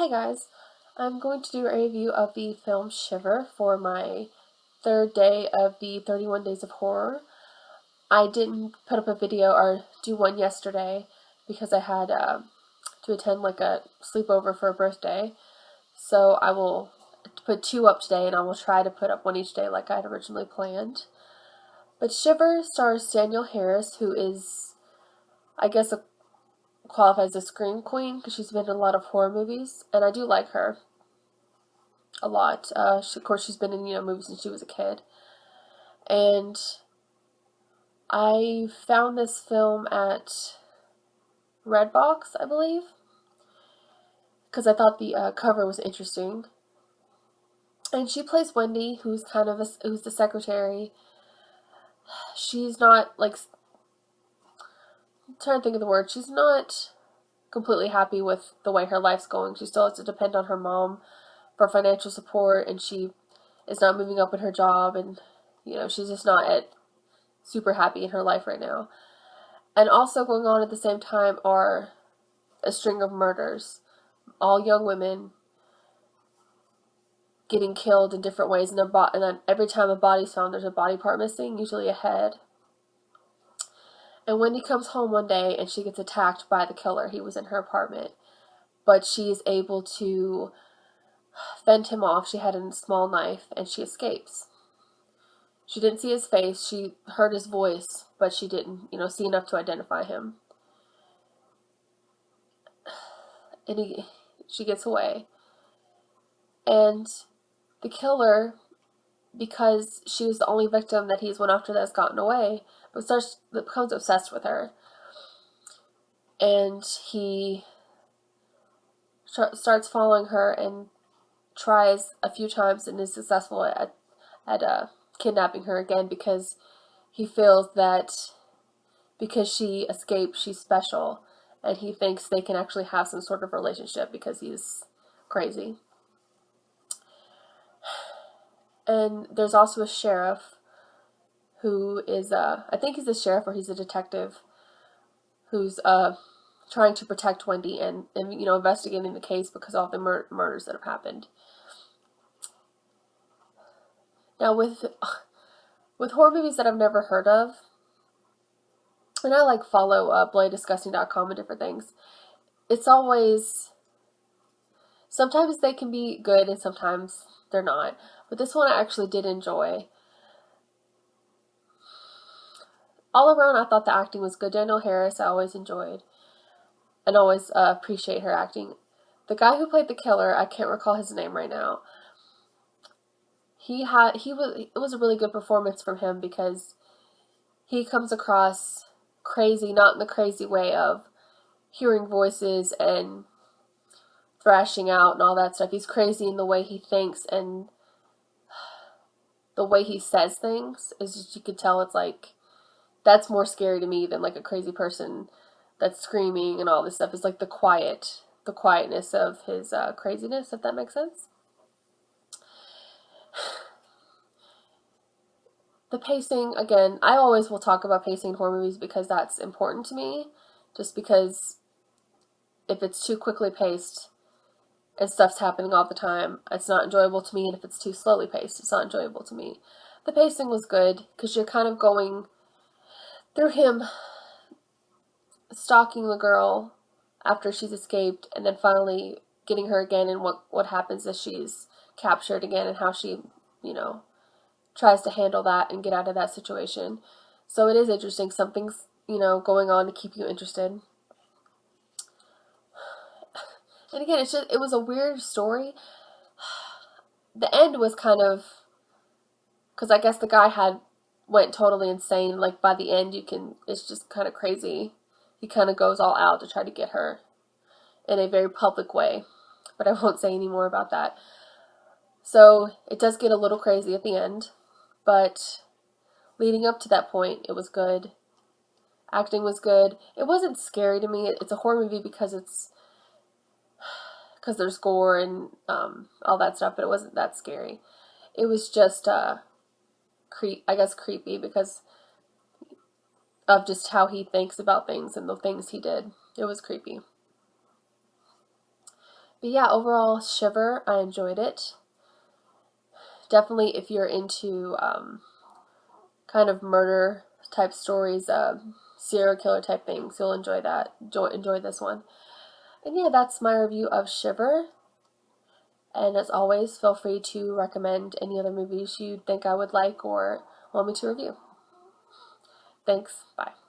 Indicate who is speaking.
Speaker 1: Hey guys, I'm going to do a review of the film Shiver for my third day of the 31 Days of Horror. I didn't put up a video or do one yesterday because I had to attend like a sleepover for a birthday. So I will put two up today and I will try to put up one each day like I had originally planned. But Shiver stars Danielle Harris, who is, I guess, qualifies as a scream queen because she's been in a lot of horror movies, and I do like her a lot. Of course, she's been in movies since she was a kid, and I found this film at Redbox, I believe, because I thought the cover was interesting. And she plays Wendy, who's who's the secretary. She's not like, I'm trying to think of the word. She's not completely happy with the way her life's going. She still has to depend on her mom for financial support, and she is not moving up in her job, and she's just not super happy in her life right now. And also going on at the same time are a string of murders, all young women getting killed in different ways, and then every time a body's found, there's a body part missing, usually a head. And Wendy comes home one day and she gets attacked by the killer. He was in her apartment, but she's able to fend him off. She had a small knife and she escapes. She didn't see his face. She heard his voice, but she didn't, see enough to identify him. And she gets away. And the killer, because she was the only victim that he's went after that's gotten away, becomes obsessed with her. And he starts following her and tries a few times and is successful at kidnapping her again, because he feels that because she escaped, she's special, and he thinks they can actually have some sort of relationship because he's crazy. And there's also a sheriff who is, I think he's a sheriff or he's a detective, who's trying to protect Wendy and investigating the case because of all the murders that have happened. Now with horror movies that I've never heard of, and I follow bloodydisgusting.com and different things, it's always, sometimes they can be good and sometimes they're not. But this one I actually did enjoy. All around, I thought the acting was good. Danielle Harris, I always enjoyed and always appreciate her acting. The guy who played the killer, I can't recall his name right now. It was a really good performance from him because he comes across crazy, not in the crazy way of hearing voices and thrashing out and all that stuff. He's crazy in the way he thinks, and the way he says things is just, you could tell it's like, that's more scary to me than like a crazy person that's screaming and all this stuff. Is like the quietness of his craziness, if that makes sense. The pacing, again, I always will talk about pacing in horror movies because that's important to me. Just because if it's too quickly paced and stuff's happening all the time, it's not enjoyable to me. And if it's too slowly paced, it's not enjoyable to me. The pacing was good because you're kind of going through him stalking the girl after she's escaped, and then finally getting her again, and what happens as she's captured again, and how she, tries to handle that and get out of that situation. So it is interesting. Something's, going on to keep you interested. And again, it was a weird story. The end was kind of, because I guess the guy went totally insane. Like by the end, it's just kind of crazy. He kind of goes all out to try to get her in a very public way. But I won't say any more about that. So it does get a little crazy at the end. But leading up to that point, it was good. Acting was good. It wasn't scary to me. It's a horror movie because there's gore and all that stuff, but it wasn't that scary. It was just creepy because of just how he thinks about things and the things he did. It was creepy. But yeah, overall, Shiver, I enjoyed it. Definitely, if you're into kind of murder type stories, serial killer type things, you'll enjoy that. Enjoy this one. And yeah, that's my review of Shiver. And as always, feel free to recommend any other movies you think I would like or want me to review. Thanks. Bye.